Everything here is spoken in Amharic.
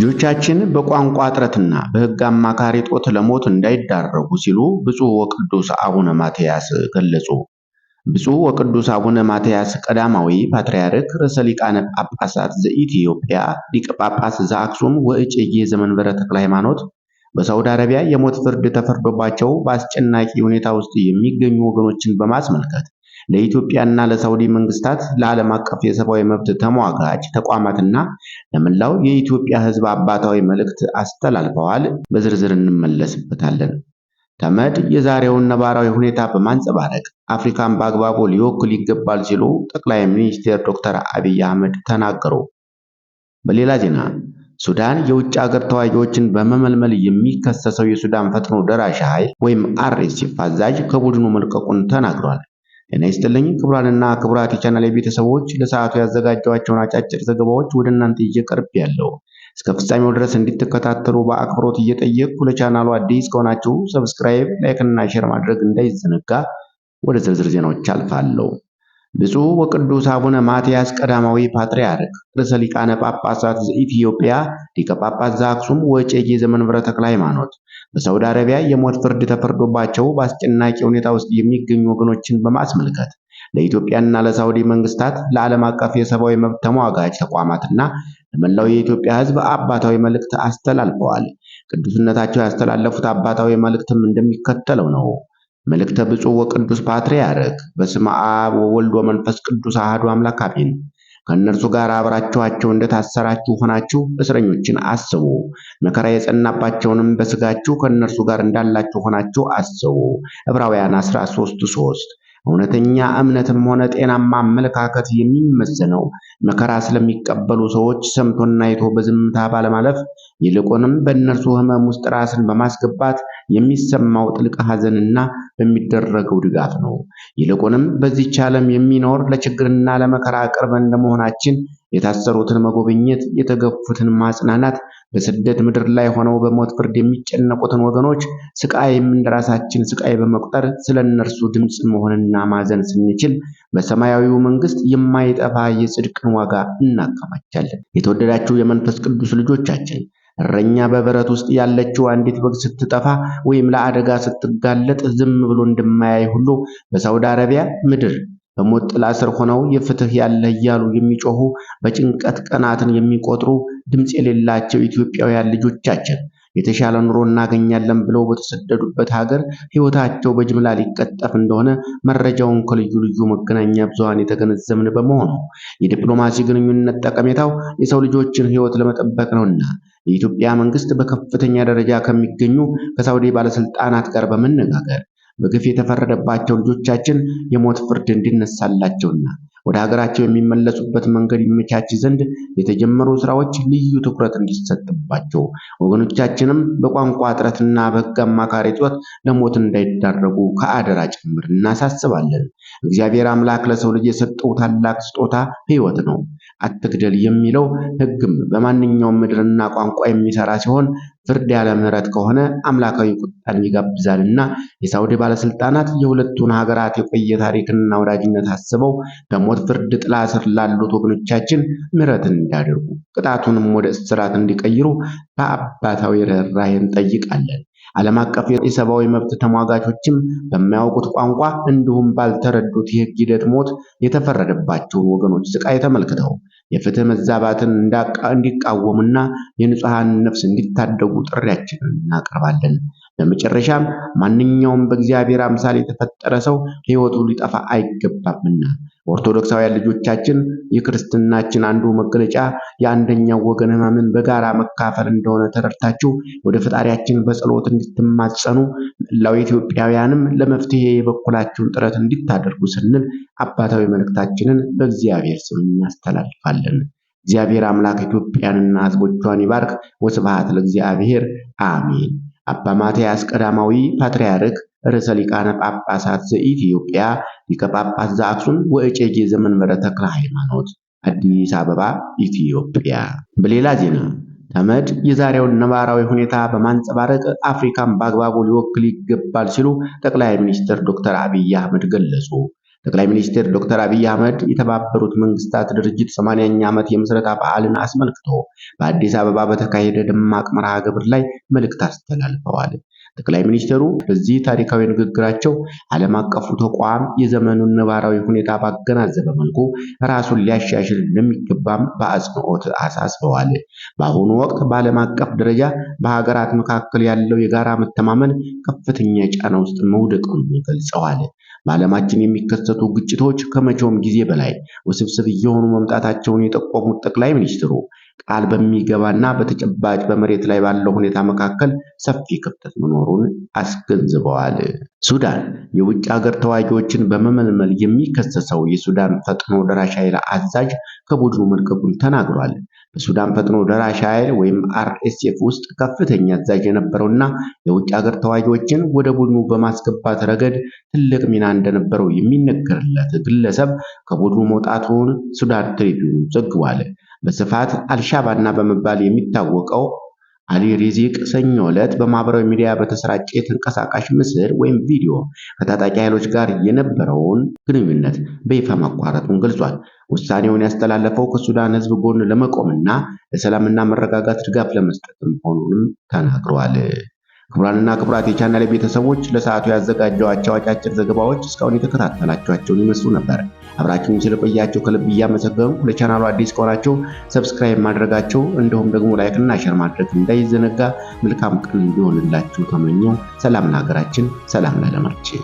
ልጆቻችን በቋንቋ እጥረትና በሕግ አማካሪ እጦት ለሞት እንዳይዳረጉ ሲሉ ብፁዕ ወቅዱስ አቡነ ማትያስ ገለጹ። ብፁዕ ወቅዱስ አቡነ ማትያስ ቀዳማዊ ፓትርያርክ ርዕሰ ሊቃነ ጳጳሳት ዘኢትዮጵያ ሊቀ ጳጳስ ዘአክሱም ወእጨጌ ዘመንበረ ተክለ ሃይማኖት በሳውዲ አረቢያ የሞት ፍርድ ተፈርዶባቸው በአስጨናቂ ሁኔታ ውስጥ የሚገኙ ወገኖችን በማስመልከት ለኢትዮጵያና ለሳውዲ መንግስታት፣ ለዓለም አቀፍ የሰብአዊ መብት ተሟጋች ተቋማትና ለመላው የኢትዮጵያ ሕዝብ አባታዊ መልእክት አስተላልፈዋል። በዝርዝር እንመለስበታለን። ተመድ የዛሬውን ነባራዊ ሁኔታ በማንጸባረቅ አፍሪካን በአግባቡ ሊወክል ይገባል ሲሉ ጠቅላይ ሚኒስትር ዶክተር አብይ አህመድ ተናገሩ። በሌላ ዜና ሱዳን የውጭ ሀገር ተዋጊዎችን በመመልመል የሚከሰሰው የሱዳን ፈጥኖ ደራሽ ኃይል ወይም አርኤስኤፍ አዛዥ ከቡድኑ መልቀቁን ተናግሯል። ጤና ይስጥልኝ ክቡራንና ክቡራት የቻናሌ ቤተሰቦች፣ ለሰዓቱ ያዘጋጀኋቸውን አጫጭር ዘገባዎች ወደ እናንተ ይዤ ቀርቤያለሁ። እስከ ፍጻሜው ድረስ እንድትከታተሉ በአክብሮት እየጠየቅኩ ለቻናሉ አዲስ ከሆናችሁ ሰብስክራይብ፣ ላይክ እና ሼር ማድረግ እንዳይዘነጋ። ወደ ዝርዝር ዜናዎች አልፋለሁ። ብፁዕ ወቅዱስ አቡነ ማትያስ ቀዳማዊ ፓትርያርክ ርዕሰ ሊቃነ ጳጳሳት ዘኢትዮጵያ ሊቀ ጳጳስ ዘአክሱም ወእጨጌ ዘመንበረ ተክለ ሃይማኖት በሳውዲ አረቢያ የሞት ፍርድ ተፈርዶባቸው በአስጨናቂ ሁኔታ ውስጥ የሚገኙ ወገኖችን በማስመልከት ለኢትዮጵያና ለሳውዲ መንግስታት፣ ለዓለም አቀፍ የሰብአዊ መብት ተሟጋች ተቋማትና ለመላው የኢትዮጵያ ሕዝብ አባታዊ መልእክት አስተላልፈዋል። ቅዱስነታቸው ያስተላለፉት አባታዊ መልእክትም እንደሚከተለው ነው። መልእክተ ብፁዕ ወቅዱስ ፓትርያርክ። በስመ አብ ወወልድ ወመንፈስ ቅዱስ አሐዱ አምላክ አሜን። ከእነርሱ ጋር አብራችኋቸው እንደታሰራችሁ ሆናችሁ እስረኞችን አስቡ። መከራ የጸናባቸውንም በስጋችሁ ከእነርሱ ጋር እንዳላችሁ ሆናችሁ አስቡ። ዕብራውያን 13:3። እውነተኛ እምነትም ሆነ ጤናማ አመለካከት የሚመዘነው መከራ ስለሚቀበሉ ሰዎች ሰምቶና አይቶ በዝምታ ባለማለፍ ይልቁንም በእነርሱ ሕመም ውስጥ ራስን በማስገባት የሚሰማው ጥልቅ ሐዘንና በሚደረገው ድጋፍ ነው። ይልቁንም በዚህች ዓለም የሚኖር ለችግርና ለመከራ ቅርብ እንደመሆናችን የታሰሩትን መጎብኘት፣ የተገፉትን ማጽናናት፣ በስደት ምድር ላይ ሆነው በሞት ፍርድ የሚጨነቁትን ወገኖች ስቃይም እንደራሳችን ስቃይ በመቁጠር ስለ እነርሱ ድምፅ መሆንና ማዘን ስንችል በሰማያዊው መንግስት የማይጠፋ የጽድቅን ዋጋ እናከማቻለን። የተወደዳችሁ የመንፈስ ቅዱስ ልጆቻችን፣ እረኛ በበረት ውስጥ ያለችው አንዲት በግ ስትጠፋ ወይም ለአደጋ ስትጋለጥ ዝም ብሎ እንደማያይ ሁሉ በሳውዲ አረቢያ ምድር በሞት ጥላ ስር ሆነው የፍትህ ያለ እያሉ የሚጮሁ በጭንቀት ቀናትን የሚቆጥሩ ድምፅ የሌላቸው ኢትዮጵያውያን ልጆቻችን የተሻለ ኑሮ እናገኛለን ብለው በተሰደዱበት ሀገር ሕይወታቸው በጅምላ ሊቀጠፍ እንደሆነ መረጃውን ከልዩ ልዩ መገናኛ ብዙሃን የተገነዘብን በመሆኑ የዲፕሎማሲ ግንኙነት ጠቀሜታው የሰው ልጆችን ሕይወት ለመጠበቅ ነውና የኢትዮጵያ መንግስት በከፍተኛ ደረጃ ከሚገኙ ከሳውዲ ባለስልጣናት ጋር በመነጋገር በግፍ የተፈረደባቸው ልጆቻችን የሞት ፍርድ እንዲነሳላቸውና ወደ ሀገራቸው የሚመለሱበት መንገድ ይመቻች ዘንድ የተጀመሩ ስራዎች ልዩ ትኩረት እንዲሰጥባቸው፣ ወገኖቻችንም በቋንቋ እጥረትና በሕግ አማካሪ እጦት ለሞት እንዳይዳረጉ ከአደራ ጭምር እናሳስባለን። እግዚአብሔር አምላክ ለሰው ልጅ የሰጠው ታላቅ ስጦታ ሕይወት ነው። አትግደል የሚለው ሕግም በማንኛውም ምድርና ቋንቋ የሚሰራ ሲሆን ፍርድ ያለ ምሕረት ከሆነ አምላካዊ ቁጣን ይጋብዛልና የሳውዲ ባለስልጣናት የሁለቱን ሀገራት የቆየ ታሪክና ወዳጅነት አስበው በሞት ፍርድ ጥላ ስር ላሉት ወገኖቻችን ምሕረትን እንዲያደርጉ፣ ቅጣቱንም ወደ እስራት እንዲቀይሩ በአባታዊ ርኅራኄ እንጠይቃለን። ዓለም አቀፍ የሰብአዊ መብት ተሟጋቾችም በማያውቁት ቋንቋ እንዲሁም ባልተረዱት የሕግ ሂደት ሞት የተፈረደባቸውን ወገኖች ስቃይ ተመልክተው የፍትህ መዛባትን እንዲቃወሙና የንጹሃን ነፍስ እንዲታደጉ ጥሪያችንን እናቀርባለን። በመጨረሻም ማንኛውም በእግዚአብሔር አምሳል የተፈጠረ ሰው ሕይወቱ ሊጠፋ አይገባምና ኦርቶዶክሳውያን ልጆቻችን የክርስትናችን አንዱ መገለጫ የአንደኛው ወገን ሕመምን በጋራ መካፈል እንደሆነ ተረድታችሁ ወደ ፈጣሪያችን በጸሎት እንድትማጸኑ፣ መላው ኢትዮጵያውያንም ለመፍትሄ የበኩላችሁን ጥረት እንድታደርጉ ስንል አባታዊ መልእክታችንን በእግዚአብሔር ስም እናስተላልፋለን። እግዚአብሔር አምላክ ኢትዮጵያንና ሕዝቦቿን ይባርክ። ወስብሐት ለእግዚአብሔር አሜን። አባ ማትያስ ቀዳማዊ ፓትርያርክ ርዕሰ ሊቃነ ጳጳሳት ዘኢትዮጵያ ሊቀ ጳጳስ ዘአክሱም ወእጨጌ ዘመንበረ ተክለ ሃይማኖት፣ አዲስ አበባ ኢትዮጵያ። በሌላ ዜና ተመድ የዛሬውን ነባራዊ ሁኔታ በማንጸባረቅ አፍሪካን በአግባቡ ሊወክል ይገባል ሲሉ ጠቅላይ ሚኒስትር ዶክተር አብይ አህመድ ገለጹ። ጠቅላይ ሚኒስትር ዶክተር አብይ አህመድ የተባበሩት መንግስታት ድርጅት 80ኛ ዓመት የምስረታ በዓልን አስመልክቶ በአዲስ አበባ በተካሄደ ደማቅ መርሃ ግብር ላይ መልእክት አስተላልፈዋል። ጠቅላይ ሚኒስትሩ በዚህ ታሪካዊ ንግግራቸው ዓለም አቀፉ ተቋም የዘመኑን ነባራዊ ሁኔታ ባገናዘበ መልኩ ራሱን ሊያሻሽል እንደሚገባም በአጽንኦት አሳስበዋል። በአሁኑ ወቅት በዓለም አቀፍ ደረጃ በሀገራት መካከል ያለው የጋራ መተማመን ከፍተኛ ጫና ውስጥ መውደቁን ገልጸዋል። በዓለማችን የሚከሰቱ ግጭቶች ከመቼውም ጊዜ በላይ ውስብስብ እየሆኑ መምጣታቸውን የጠቆሙት ጠቅላይ ሚኒስትሩ ቃል በሚገባና በተጨባጭ በመሬት ላይ ባለው ሁኔታ መካከል ሰፊ ክፍተት መኖሩን አስገንዝበዋል። ሱዳን የውጭ ሀገር ተዋጊዎችን በመመልመል የሚከሰሰው የሱዳን ፈጥኖ ደራሽ ኃይል አዛዥ ከቡድኑ መልቀቁን ተናግሯል። በሱዳን ፈጥኖ ደራሽ ኃይል ወይም RSF ውስጥ ከፍተኛ አዛዥ የነበረውና የውጭ ሀገር ተዋጊዎችን ወደ ቡድኑ በማስገባት ረገድ ትልቅ ሚና እንደነበረው የሚነገርለት ግለሰብ ከቡድኑ መውጣቱን ሱዳን ትሪቢዩን ዘግቧል። በስፋት አልሻባና በመባል የሚታወቀው አሊ ሪዚቅ ሰኞ ዕለት በማህበራዊ ሚዲያ በተሰራጨ የተንቀሳቃሽ ምስል ወይም ቪዲዮ ከታጣቂ ኃይሎች ጋር የነበረውን ግንኙነት በይፋ ማቋረጡን ገልጿል። ውሳኔውን ያስተላለፈው ከሱዳን ሕዝብ ጎን ለመቆምና ለሰላምና መረጋጋት ድጋፍ ለመስጠት መሆኑንም ተናግሯል። ክቡራንና ክቡራት የቻናሌ ቤተሰቦች ለሰዓቱ ያዘጋጀኋቸው አጫጭር ዘገባዎች እስካሁን የተከታተላችኋቸውን ይመስሉ ነበር። አብራችሁን ስለቆያችሁ ከልብ እያመሰገንኩ ለቻናሉ አዲስ ከሆናችሁ ሰብስክራይብ ማድረጋችሁ እንዲሁም ደግሞ ላይክ እና ሼር ማድረግ እንዳይዘነጋ። መልካም ቀን እንዲሆንላችሁ ተመኘው። ሰላም ለሀገራችን፣ ሰላም ለዓለማችን።